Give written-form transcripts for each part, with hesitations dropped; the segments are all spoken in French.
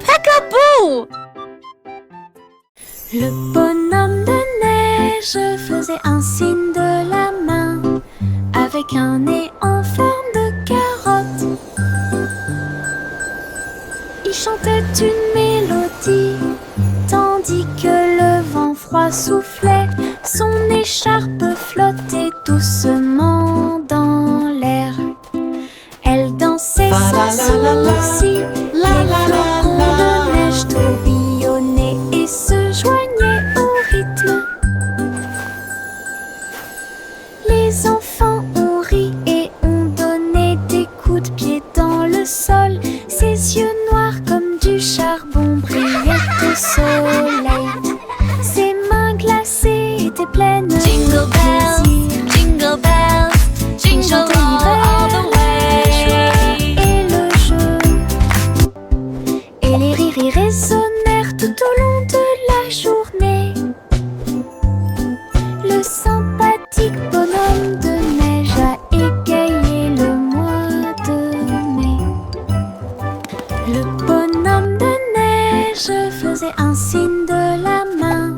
Peekaboo! Le bonhomme de neige faisait un signe de la main avec un nez en forme de carotte. Il chantait une mélodie tandis que le vent froid soufflait. Son écharpe flottait doucement dans l'air. Elle dansait sans souci. Les flocons de neige tourbillonnaient et se joignaient au rythme. Les enfants ont ri et ont donné des coups de pied dans le sol. Ses yeux noirs comme du charbon brillaient au soleil. Ses mains glacées étaient pleines de Jingle bells, plaisir. jingle bells, jingle all the way. Et le jeu et les rires résonnèrent tout au long de la journée. Le sympathique bonhomme de neige a égayé le mois de mai. Le bonhomme de neige faisait un signe de la main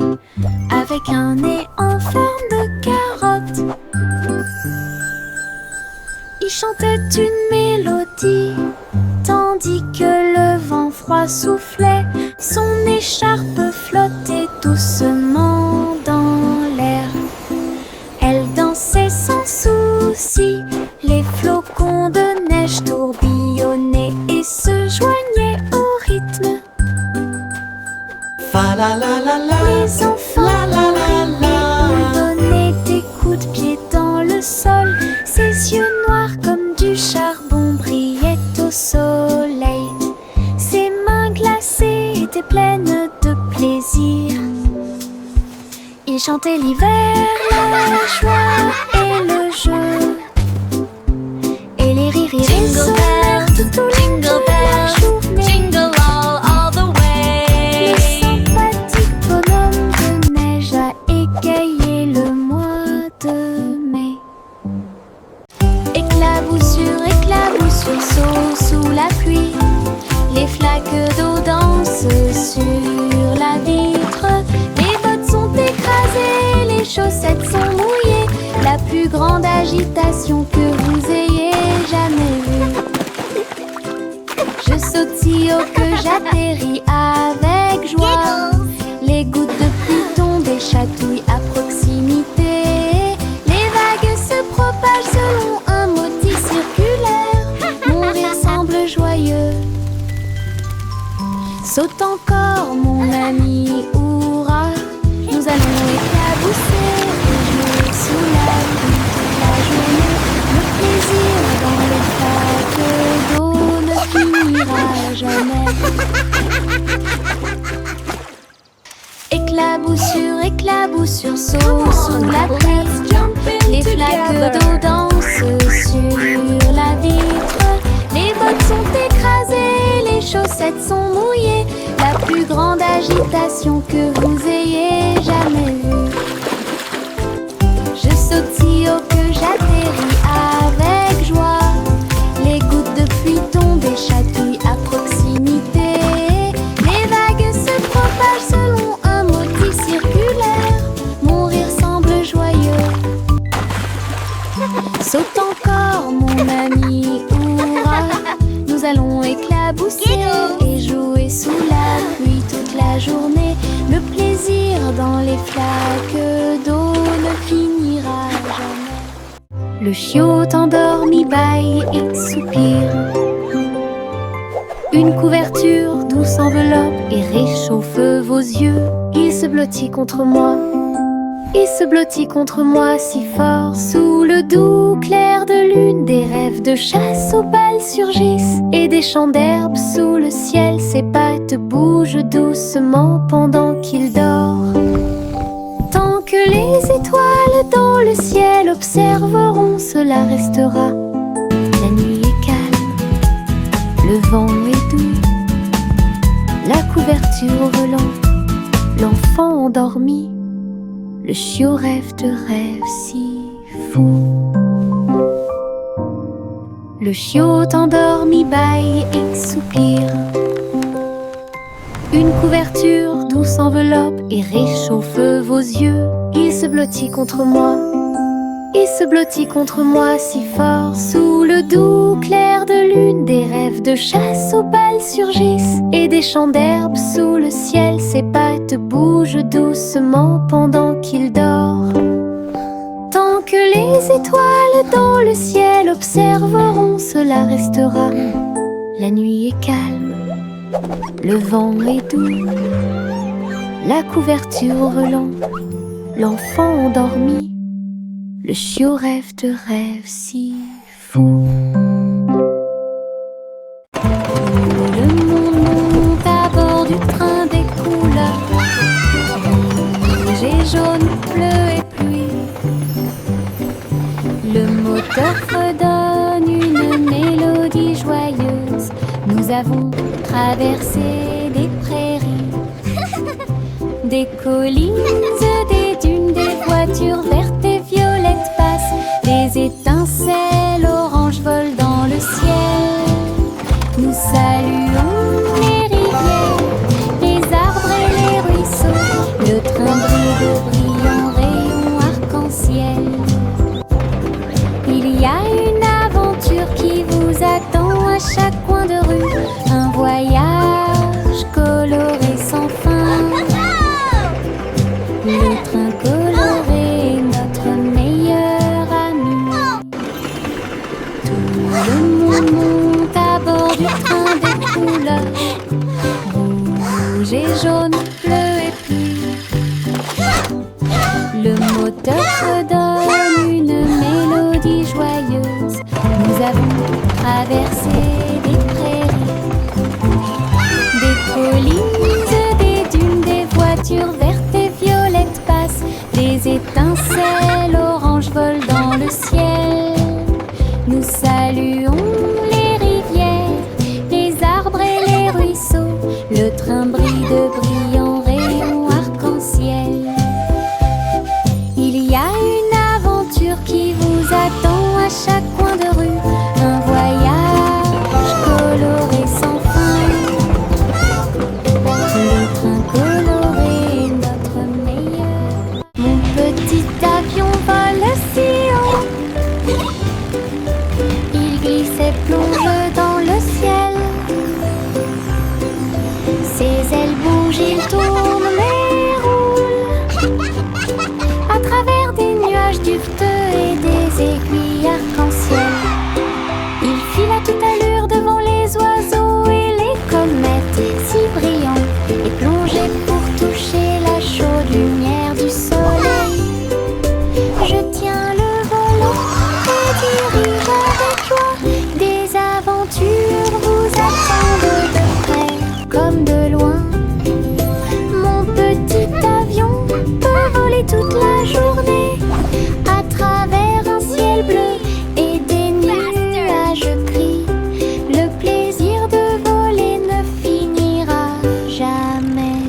avec un nez en forme de carotte. Il chantait une mélodie tandis que le vent froid soufflait. Son écharpe flottait doucement dans l'air. Elle dansait sans souci. Les flocons de neige tourbillonnaient et se joignaient au rythme. Fa la la la la. Les enfants ont donné des coups de pied dans le sol. Ses yeux noirs comme du charbon brillaient au soleil. Ses mains glacées étaient pleines de plaisir. Il chantait l'hiver, la joie et le jeu. Et les rires résonnèrent tout au long de la journée. Jingle all the way. Le sympathique bonhomme de neige a égayé le mois de mai. Éclaboussure, saut sous la pluie. Les flaques d'eau dansent sur la vitre. Les bottes sont écrasées, les chaussettes sont mouillées. La plus grande agitation que vous ayez jamais vue. Je sautille que j'atterris avec joie. Les gouttes de pluie tombent et chatouillent à proximité. Les vagues se propagent selon un motif circulaire. Mon rire semble joyeux. Saute encore mon ami, hurrah. Nous allons éclabousser et jouer sous la pluie toute la journée. Le plaisir dans les flaques d'eau ne finira jamais. Éclaboussure, saut sous la pluie. Les flaques d'eau dansent sur la vitre. Les bottes sont écrasées, les chaussettes sont mouillées. La plus grande agitation que vous ayez jamais vue. Je sautille que j'atterris avec joie. Les gouttes de pluie tombent et chatouillent à proximité. Les vagues se propagent selon un motif circulaire. Mon rire semble joyeux. Saute encore mon ami, hurrah. Nous allons éclabousser et jouer sous la pluie toute la journée. Le plaisir dans les flaques d'eau ne finira jamais. Le chiot endormi bâille et soupire. Une couverture douce enveloppe et réchauffe vos yeux. Il se blottit contre moi. Il se blottit contre moi si fort. Sous le doux clair de lune, des rêves de chasse aux balles surgissent. Et des champs d'herbe sous le ciel, ses pattes bougent doucement pendant qu'il dort. Tant que les étoiles dans le ciel observeront, cela restera. La nuit est calme, le vent est doux. La couverture au volant, l'enfant endormi. Le chiot rêve de rêves si fous. Le chiot endormi bâille et soupire. Une couverture douce enveloppe et réchauffe vos yeux. Il se blottit contre moi. Il se blottit contre moi si fort. Sous le doux clair de lune, des rêves de chasse aux balles surgissent. Et des champs d'herbe sous le ciel, ses pattes bougent doucement pendant qu'il dort. Tant que les étoiles dans le ciel observeront, cela restera. La nuit est calme, le vent est doux, la couverture relente, l'enfant endormi. Le chiot rêve de rêves si fous. Le monde monte à bord du train des couleurs. Rouge et jaune, bleu et pluie. Le moteur redonne une mélodie joyeuse. Nous avons traversé des prairies, des collines, des dunes, des voitures vertes et violettes passent. Des étincelles oranges volent dans le ciel. Nous saluons les rivières, les arbres et les ruisseaux. Le train brille de brillants rayons arc-en-ciel. Il y a une aventure qui vous attend à chaque coin de rue. Un voyage coloré sans fin. Le train coloré est notre meilleur ami. Tout le monde monte à bord du train des couleurs. Rouge et jaune, bleu et pluie. Le moteur redonne une mélodie joyeuse. Nous avons traversé des prairies, des collines, des dunes, des voitures vertes et violettes passent. Des étincelles oranges volent dans le ciel. Nous saluons les rivières, les arbres et les ruisseaux. Le train brille de brillants rayons arc-en-ciel. Il y a une aventure qui vous attend à chaque coin de rue. Un voyage coloré sans fin. Le train coloré est notre meilleur. Mon petit avion vole si haut. Il glisse et plonge dans le ciel. Ses ailes bougent, il tourne et roule à travers des nuages duveteux et des aiguilles arc-en-ciel. Il file à toute allure devant les oiseaux et les comètes si brillants et plongé pour toucher la chaude lumière du soleil. Je tiens le volant et dirige avec joie. Des aventures vous attendent de près comme de loin. Mon petit avion peut voler toute la journée à travers un ciel bleu et des nuages gris. Le plaisir de voler ne finira jamais.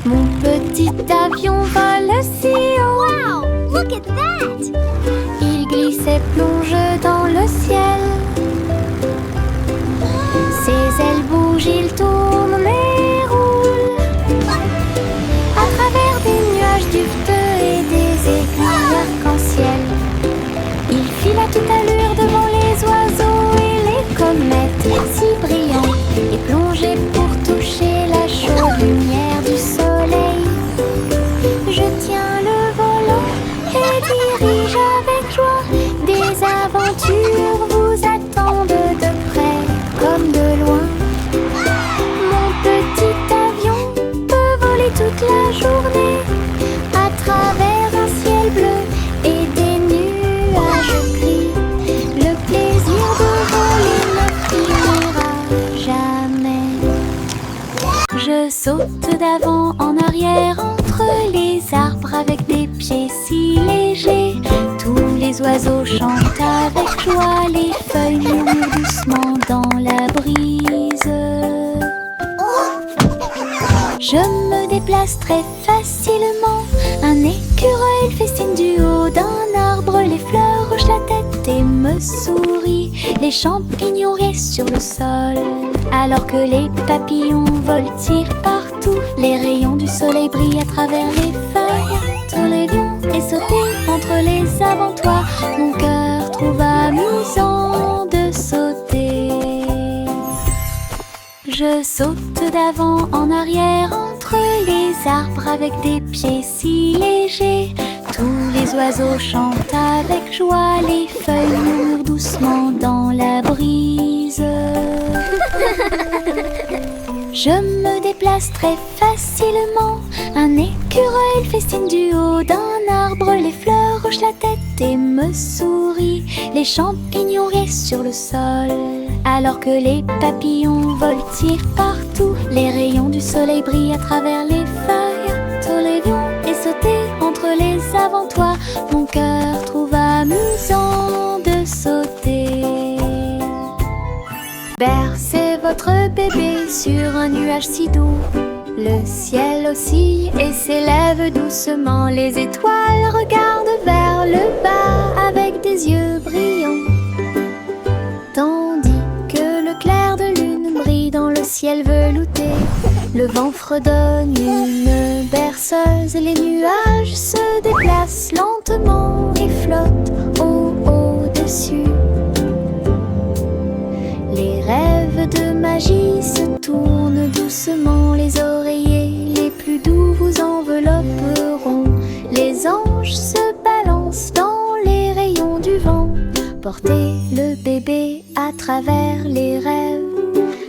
Mon petit avion vole si haut. Wow, look at that! Il glisse et plonge dans le ciel. Ses ailes bougent, il tourne et roule à travers des nuages duveteux et des aiguilles arc-en-ciel. Il file à toute allure devant les oiseaux et les comètes si brillants et plongé pour toucher la chaude lumière du soleil. Je tiens le volant et dirige avec joie. Des aventures vous attendent de près comme de loin. Mon petit avion peut voler toute la journée à travers un ciel bleu et des nuages gris. Le plaisir de voler ne finira jamais. Je saute d'avant en arrière entre les arbres avec des pieds si légers. Tous les oiseaux chantent avec joie, les feuilles murmurent doucement dans la brise. Je me déplace très facilement. Un écureuil festine du haut d'un arbre. Les fleurs hochent la tête et me sourient. Les champignons restent sur le sol. Alors que les papillons voltigent partout, les rayons du soleil brillent à travers les feuilles. Tous les lions et sauter entre les avant-toits, mon cœur trouve amusant de sauter. Je saute d'avant en arrière entre les arbres avec des pieds si légers. Tous les oiseaux chantent avec joie, les feuilles murmurent doucement dans la brise. Je me déplace très facilement, un écureuil festine du haut d'un arbre. Les fleurs hochent la tête et me sourient, les champignons restent sur le sol. Alors que les papillons voltigent partout, les rayons du soleil brillent à travers les feuilles. Tous les lions et sauter entre les avant-toits, mon cœur trouve amusant de sauter. Bercez votre bébé sur un nuage si doux. Le ciel oscille et s'élève doucement. Les étoiles regardent vers le bas avec des yeux brillants, tandis que le clair de lune brille dans le ciel velouté. Le vent fredonne une berceuse, les nuages se déplacent lentement et flottent au-dessus. Les rêves de magie se tournent doucement, les oreillers les plus doux vous envelopperont. Les anges se balancent dans les rayons du vent. Portez le bébé à travers les rêves,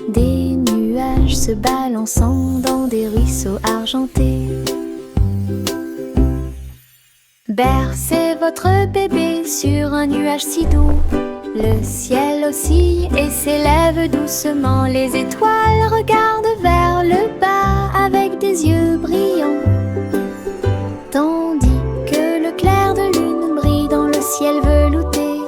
des nuages se balançant dans des ruisseaux argentés. Bercez votre bébé sur un nuage si doux. Le ciel oscille et s'élève doucement. Les étoiles regardent vers le bas avec des yeux brillants, tandis que le clair de lune brille dans le ciel velouté.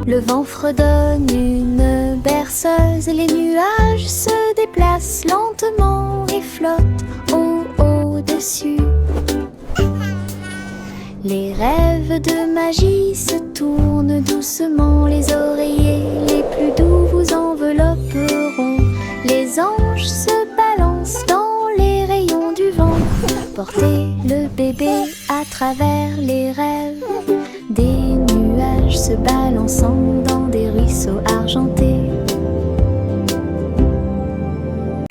Le vent fredonne une berceuse, les nuages se déplacent lentement et flottent au-dessus. Les rêves de magie se tournent doucement, les oreillers les plus doux vous envelopperont. Les anges se balancent dans les rayons du vent. Portez le bébé à travers les rêves, des nuages se balançant dans des ruisseaux argentés.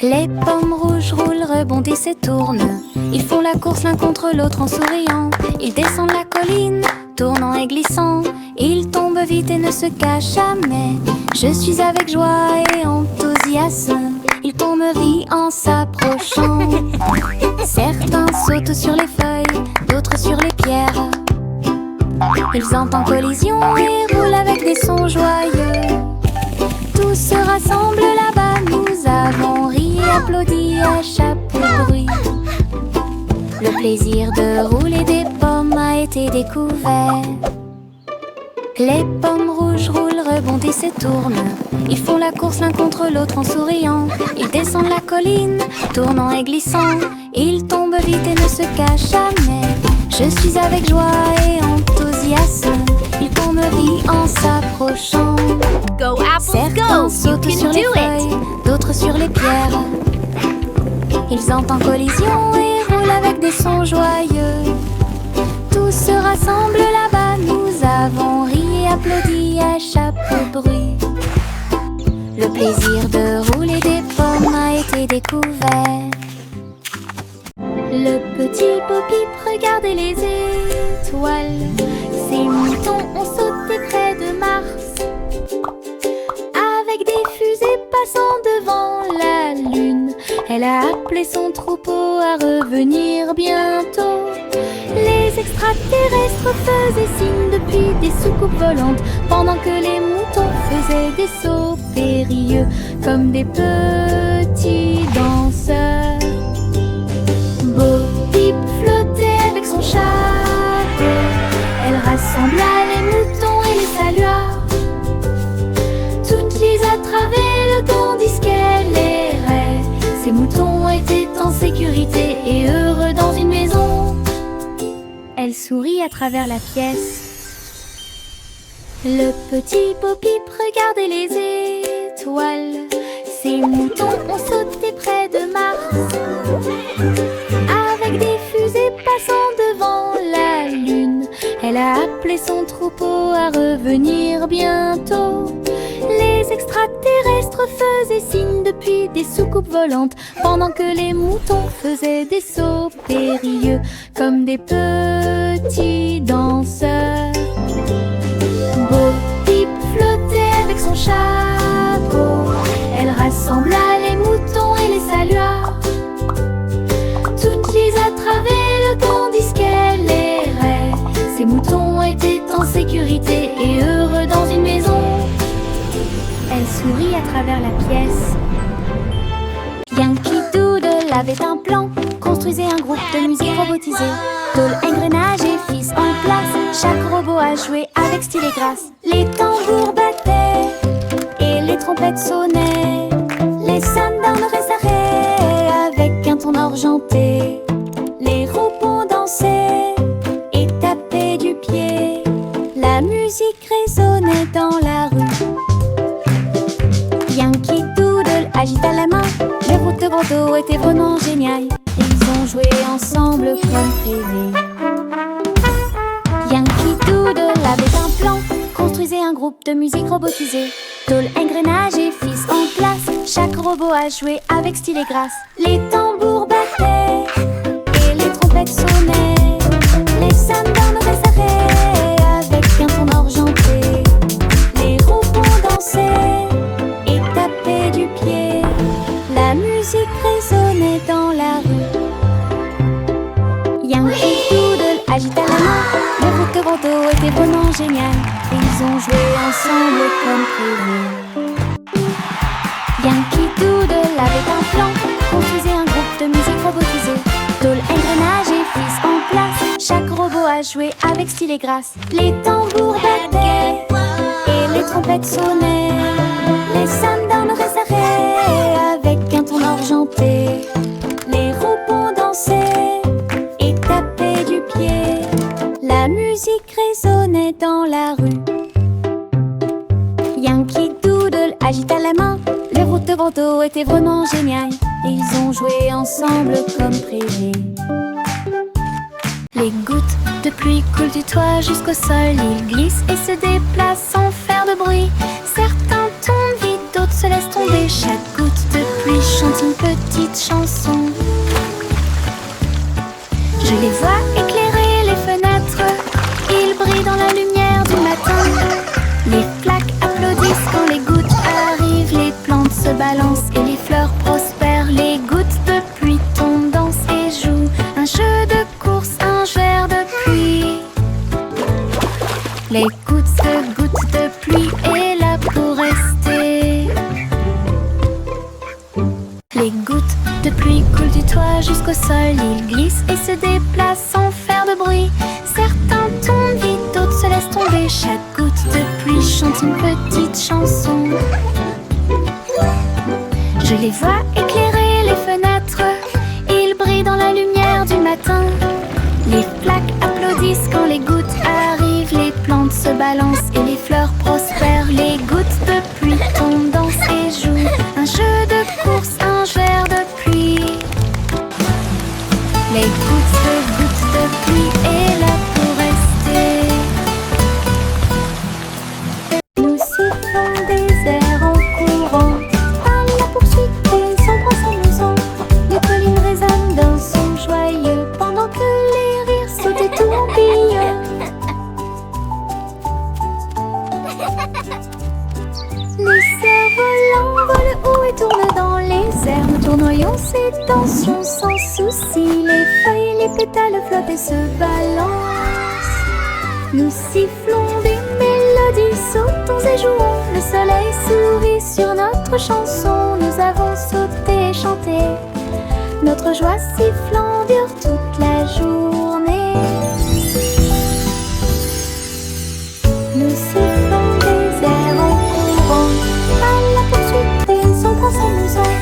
Les pommes rouges roulent, rebondissent et tournent. Ils font la course l'un contre l'autre en souriant. Ils descendent la colline, tournant et glissant. Ils tombent vite et ne se cachent jamais. Je suis avec joie et enthousiasme. Ils tombent rient en s'approchant. Certains sautent sur les feuilles, d'autres sur les pierres. Ils entrent en collision et roulent avec des sons joyeux. Tous se rassemblent là-bas, nous avons ri et applaudi à chaque bruit. Le plaisir de rouler des pommes a été découvert. Les pommes rouges roulent, rebondissent et tournent. Ils font la course l'un contre l'autre en souriant. Ils descendent la colline, tournant et glissant. Ils tombent vite et ne se cachent jamais. Je suis avec joie et enthousiasme. Ils tombent rient en s'approchant. Go apples, Certains go! You sautent sur can les do it! feuilles, d'autres sur les pierres. Ils entrent en collision et roulent avec des sons joyeux. Tous se rassemblent là-bas, nous avons ri et applaudi à chaque bruit. Le plaisir de rouler des pommes a été découvert. Le petit Bo-Peep regardait les étoiles. Ces moutons ont sauté près de Mars, avec des fusées passant devant la Lune. Elle a appelé son troupeau à revenir bientôt. Les extraterrestres faisaient signe depuis des soucoupes volantes, pendant que les moutons faisaient des sauts périlleux comme des petits danseurs. Bo-Peep flottait avec son chapeau. Elle rassembla les moutons et les salua. Toutes les attravaient tandis qu'elle errait. Ces moutons étaient en sécurité et heureux dans une maison. Elle sourit à travers la pièce. Le petit Bo-Peep regardait les étoiles. Ces moutons moutons ont sauté près de Mars avec des fusées passant devant la Lune. Elle a appelé son troupeau à revenir bientôt. Les extraterrestres faisaient signe depuis des soucoupes volantes, pendant que les moutons faisaient des sauts périlleux comme des petits danseurs. Bo Peep flottait avec son chapeau. Elle rassembla les moutons et les salua. Toutes les attravaient le tandis qu'elle errait. Ces moutons étaient en sécurité et heureux dans une maison. Elle sourit à travers la pièce. Yankee Doodle avait un plan. Construisait un groupe de musique robotisé. Tôle, engrenage et fils en place. Chaque robot a joué avec style et grâce. Les tambours battaient et les trompettes sonnaient. Les sundowns s'arrêtaient avec un ton argenté. Les robots dansaient et tapaient du pied. La musique résonnait dans la rue. Yankee Doodle agita la main. Les routes de Bordeaux étaient vraiment géniales. Ils ont joué ensemble comme prévu. Yankee Doodle avait un plan. Construisait un groupe de musique robotisé. Tôle, engrenage et fils en place. Chaque robot a joué avec style et grâce. Les tambours battaient et les trompettes sonnaient. Les sundowns s'arrêtaient avec un ton argenté. Les robots dansaient et tapaient du pied. La musique résonnait dans la rue. Yankee Doodle agita la main. Les routes de Bordeaux étaient vraiment géniales. Et ils ont joué ensemble comme prévu. Yankee Doodle avait un plan. Construisait un groupe de musique robotisé. Tôle, engrenage et fils en place. Chaque robot a joué avec style et grâce. Les tambours battaient et les trompettes sonnaient. Les sundowns s'arrêtaient avec un ton argenté. Les robots dansaient et tapaient du pied. La musique résonnait dans la rue. Yankee Doodle agita la main. Les routes de Bordeaux étaient vraiment géniales. Et ils ont joué ensemble comme prévu. Les gouttes de pluie coulent du toit jusqu'au sol. Ils glissent et se déplacent sans faire de bruit. Certains tombent vite, d'autres se laissent tomber. Chaque goutte de pluie chante une petite chanson. Je les vois éclairer les fenêtres. Ils brillent dans la lumière du matin. Les flaques applaudissent quand les gouttes arrivent. Les plantes se balancent et les fleurs prospèrent. Les gouttes de pluie tombent, dansent et jouent un jeu de course, un verre de pluie. Les gouttes de pluie est là pour rester. Les gouttes de pluie coulent du toit jusqu'au sol. Ils glissent et se déplacent sans faire de bruit. Certains tombent vite, d'autres se laissent tomber. Chaque goutte de pluie chante une petite chanson. Je les vois éclairer les fenêtres. Ils brillent dans la lumière du matin. Les flaques applaudissent quand les gouttes arrivent. Les plantes se balancent et les fleurs prospèrent. Les gouttes de pluie tombent, dansent et jouent un jeu de course, un verre de pluie. Les gouttes de pluie est là pour rester. Nous sifflons des airs en courant, à la poursuite et sans bras s'amusant. Les collines résonnent d'un son joyeux, pendant que les rires sautent et tourbillonnent. Les cerfs-volants volent haut et tournent dans les airs. Nous tournoyons ces tensions sans souci. Les feuilles, les pétales flottent et se balancent. Nous sifflons des mélodies, sautons et jouons. Le soleil sourit sur notre chanson. Nous avons sauté et chanté. Notre joie sifflant dure toute la journée. Nous sifflons des airs en courant, à la poursuite et sans bras s'amusant.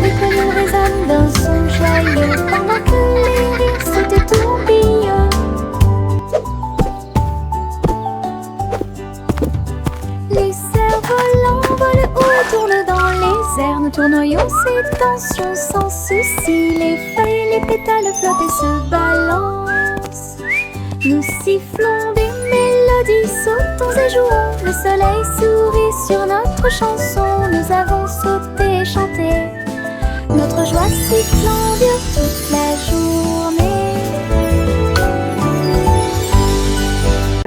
Les collines résonnent d'un son joyeux, pendant que les rires sautent et tourbillonnent. Les cerfs-volants volent haut et tournent dans les airs. nous tournoyons ces tensions sans souci. Les feuilles, les pétales flottent et se balancent. Nous sifflons des mélodies, sautons et jouons. Le soleil sourit sur notre chanson. Nous avons sauté et chanté. Notre joie sifflant dure toute la journée.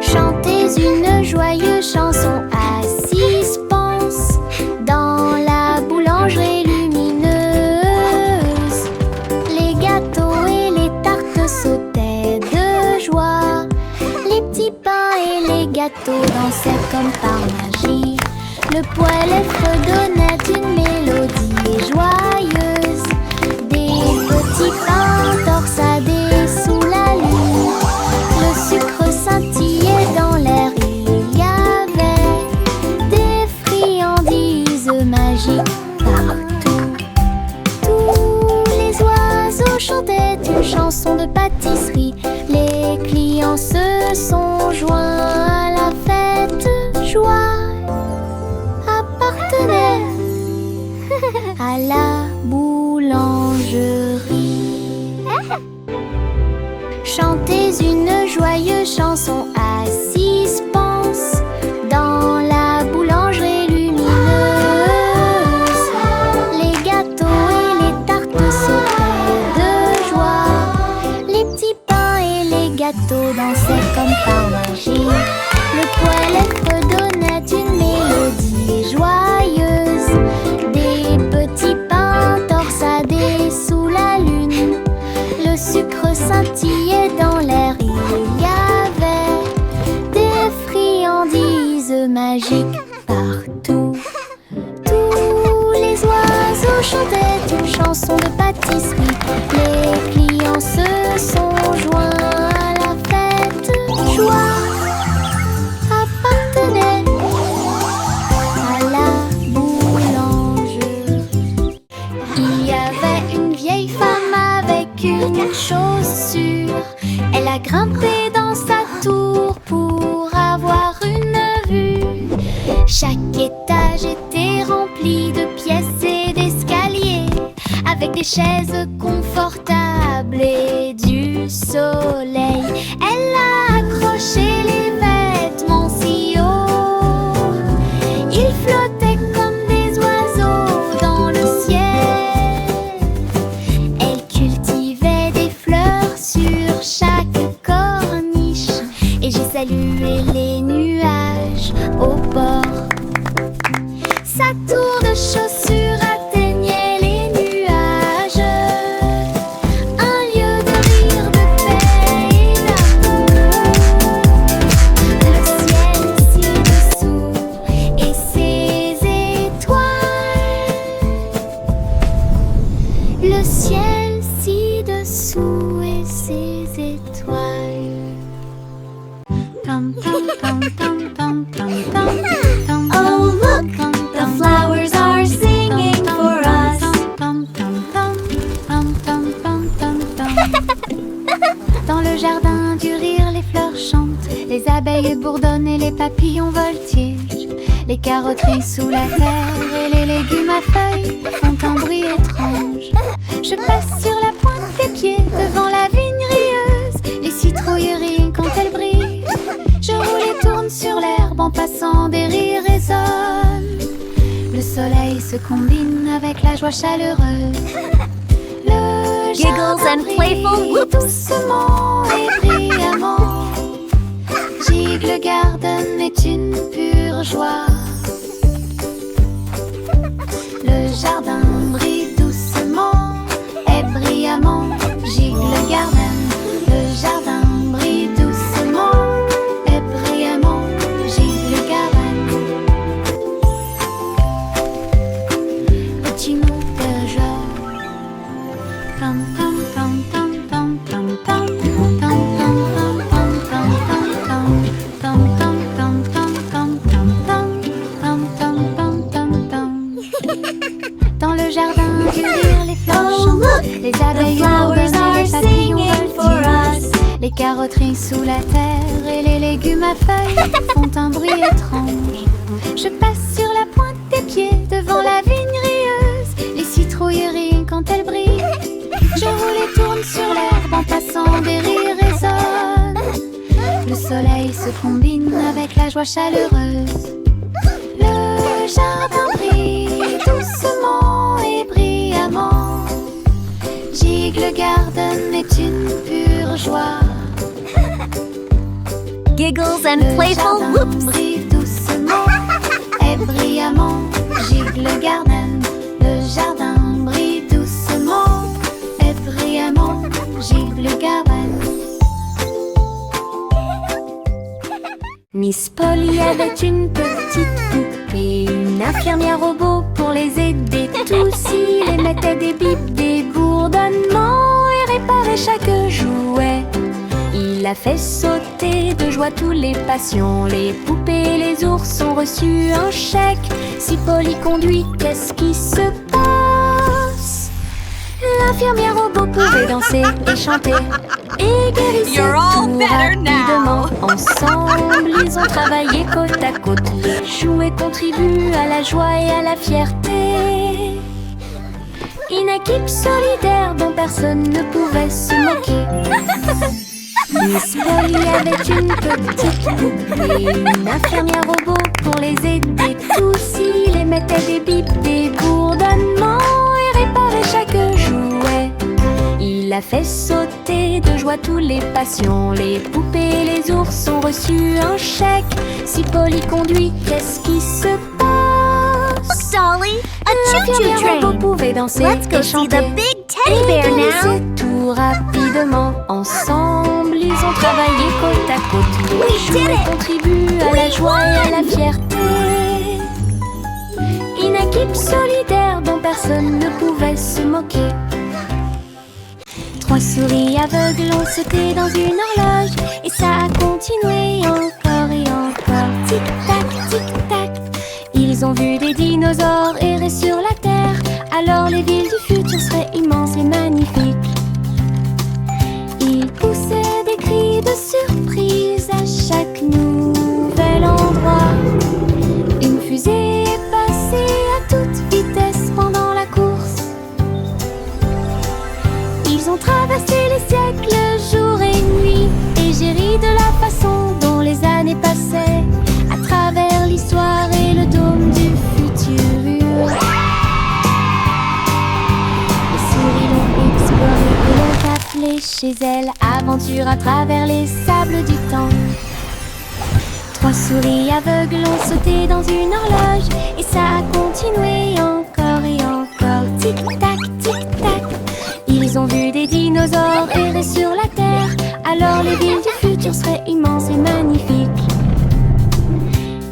Chantez une joyeuse chanson à 6 pences dans la boulangerie lumineuse. Les gâteaux et les tartes sautaient de joie. Les petits pains et les gâteaux dansaient comme par magie. Le poêle fredonnait une mélodie joyeuse. Des petits pains torsadés sous la lune. Le sucre scintillait dans l'air. Il y avait des friandises magiques partout. Tous les oiseaux chantaient une chanson de pâtisserie. Les clients se sont joints à la fête. Joie appartenait à la boulangerie. Chantez une joyeuse chanson à 6 pences dans la boulangerie lumineuse. Les gâteaux et les tartes sautaient de joie. Les petits pains et les gâteaux dansaient comme par magie. Le poêle fredonnait une mélodie joyeuse. Des petits pains torsadés sous la lune. Le sucre scintillait dans l'air. Il y avait des friandises magiques partout. Tous les oiseaux chantaient une chanson de pâtisserie. Les clients se sont joints à la fête. Joie appartenait à la boulangerie. Il y avait une vieille femme avec une chose sûre. Elle a grimpé dans sa tour pour avoir une vue. Chaque étage était rempli de pièces et d'escaliers, avec des chaises confortables et du soleil. Elle a accroché les vêtements si haut. Ils flottaient comme des oiseaux dans le ciel. Elle cultivait des fleurs sur chaque corniche, et j'ai salué les nuages au bord. Sa tour de chaussures atteignait les nuages, un lieu de rire, de paix et d'amour. Le ciel ci-dessous et ses étoiles. Le ciel ci-dessous et ses étoiles. Oh, look, the flowers are singing for us. Dans le jardin du rire, les fleurs chantent, les abeilles bourdonnent et les papillons voltigent. Les carotteries sous la terre et les légumes à feuilles font un bruit étrange. Je passe sur la pointe des pieds devant la vigne rieuse. Les citrouilles rient quand elles brillent. Je roule et tourne sur l'herbe en passant, des rires résonnent. Le soleil se combine avec la joie chaleureuse. Le Giggles jardin and playful brille whoops. doucement et brillamment. Gigle Garden est une pure joie. Le jardin brille doucement et brillamment. Gigle Garden. Le jardin brille doucement et brillamment. Gigle Garden. Petit mot de joie. Tam tam tam tam tam tam tam tam tam tam tam tam tam tam tam tam tam tam tam. Dans le jardin du rire, les fleurs Oh, chantent, look, les the abeilles flowers bourdonnent et are les papillons singing for voltigent. us. Les carotteries sous la terre et les légumes à feuilles font un bruit étrange. Je passe sur la pointe des pieds devant la vigne rieuse. citrouille rit quand elle brille. Je roule et tourne sur l'herbe en passant, des rires résonnent. Le soleil se combine avec la joie chaleureuse. Le jardin brille doucement et brillamment. Gigle Garden est une pure joie. Giggles and Le playful jardin whoops. brille doucement et brillamment. Gigle Garden. Le jardin brille doucement et brillamment. Gigle Garden. Miss Polly avait une petite poupée, une infirmière robot pour les aider tous. Il émettait des bips, des bourdonnements et réparait chaque jouet. Il a fait sauter de joie tous les passions. Les poupées et les ours ont reçu un chèque. Si Polly conduit, qu'est-ce qui se passe? L'infirmière robot pouvait danser et chanter et guérissait You're all tout better rapidement. now. Ensemble, ils ont travaillé côte à côte. Les jouets contribuent à la joie et à la fierté. Une équipe solidaire dont personne ne pouvait se moquer. Miss Polly avait une petite poupée, une infirmière robot pour les aider tous. Il émettait des bips, des bourdonnements et réparait chaque jouet. Il a fait sauter de joie tous les passions. Les poupées et les ours ont reçu un chèque. Si Polly conduit, qu'est-ce qui se passe? Dolly, a choo-choo L'infirmière robot train. pouvait danser Let's go et see chanter the big teddy bear et now. glisser tout rapidement. Ensemble, ils ont travaillé côte à côte. We Les did jouets it. contribuent à la joie et à la fierté. Une équipe solidaire dont personne ne pouvait se moquer. 3 souris aveugles ont sauté dans une horloge et ça a continué encore et encore. Tic-tac, tic-tac. Ils ont vu des dinosaures errer sur la terre. Alors les villes du futur seraient immenses et magnifiques. Ils poussaient des cris de surprise à chaque nouvel endroit. Une fusée est passée à toute vitesse pendant la course. Ils ont traversé les siècles, jour et nuit. Et j'ai ri de la façon dont les années passaient à travers l'histoire et le dôme du futur. Les souris l'ont exploré et l'ont appelé chez elles. Aventure à travers les sables du temps. 3 souris aveugles ont sauté dans une horloge et ça a continué encore et encore. Tic-tac, tic-tac. Ils ont vu des dinosaures errer sur la terre. Alors les villes du futur seraient immenses et magnifiques.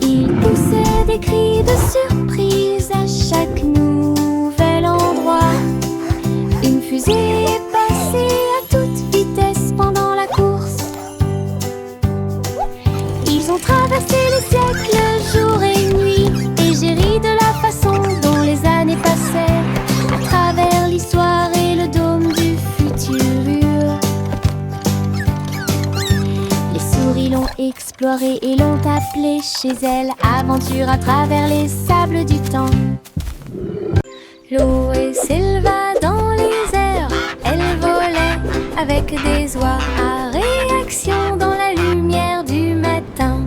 Ils poussaient des cris de surprise à chaque nouvel endroit. Une fusée est passée à toute vitesse pendant la course. Ils ont traversé les siècles, jour et nuit. Et j'ai ri de la façon dont les années passaient à travers l'histoire et le dôme du futur. Les souris l'ont exploré et l'ont appelé chez elles. Aventure à travers les sables du temps. L'eau s'éleva dans les airs. Elle volait avec des oies à réaction dans la lumière du matin.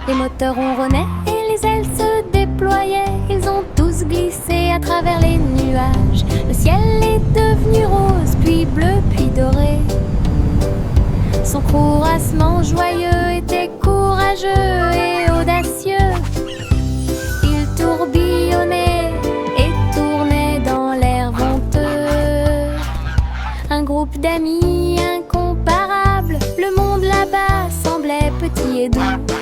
Les moteurs ronronnaient et les ailes se déployaient. Ils ont tous glissé à travers les nuages. Le ciel est devenu rose, puis bleu, puis doré. Son courassement joyeux était courageux et audacieux. Il tourbillonnait et tournait dans l'air venteux. Un groupe d'amis incomparables. Le monde là-bas semblait petit et doux,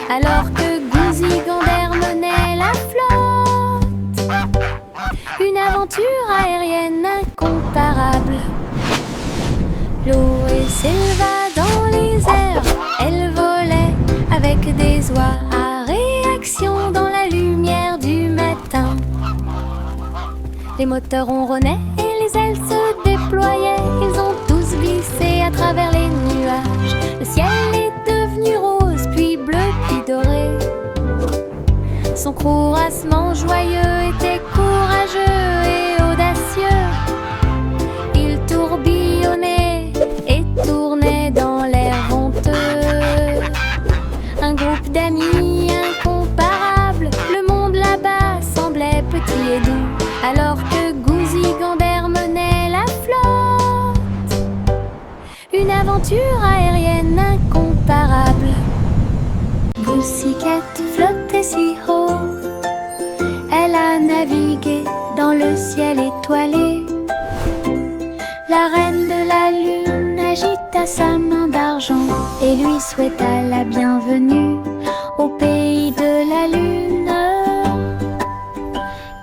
alors que Gouzi Gander menait la flotte. Une aventure aérienne incomparable. L'eau s'éleva dans les airs. Elle volait avec des oies à réaction dans la lumière du matin. Les moteurs ronronnaient et les ailes se déployaient. Ils ont tous glissé à travers les nuages. Le ciel est devenu rose, puis bleu, puis doré. Son courassement joyeux était courageux et et doux, alors que Gouzi Gander menait la flotte. Une aventure aérienne incomparable. Pussycat flottait si haut, elle a navigué dans le ciel étoilé. La reine de la lune agita sa main d'argent et lui souhaita la bienvenue au pays de la lune.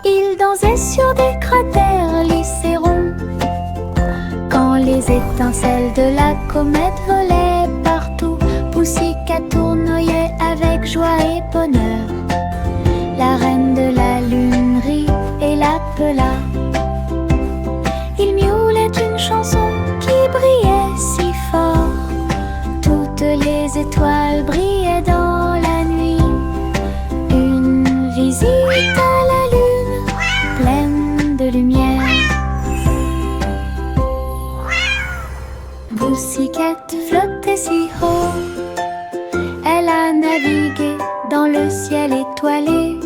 Il dansait sur des cratères lycérons quand les étincelles de la comète volaient partout. Pussycat tournoyait avec joie et bonheur. La reine de la lune rit et l'appela. Il miaulait une chanson qui brillait si fort. Toutes les étoiles brillaient dans la nuit. Une visite à la lune pleine de lumière. Pussycat flottait si haut, elle a navigué dans le ciel étoilé.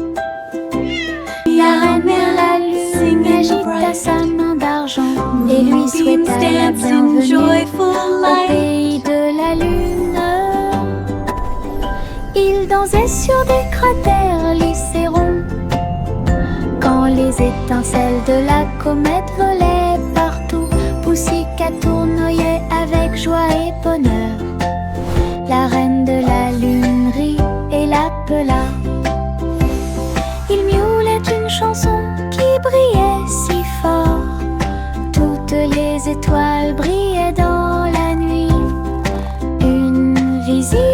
La reine de la lune agita sa main d'argent et lui souhaita la bienvenue au pays de la lune. Il dansait sur des cratères lycérons quand les étincelles de la comète volaient partout. Pussycat tournoyait avec joie et bonheur. La reine de la lune rit et l'appela. Il miaulait une chanson qui brillait si fort. Toutes les étoiles brillaient dans la nuit. Une visite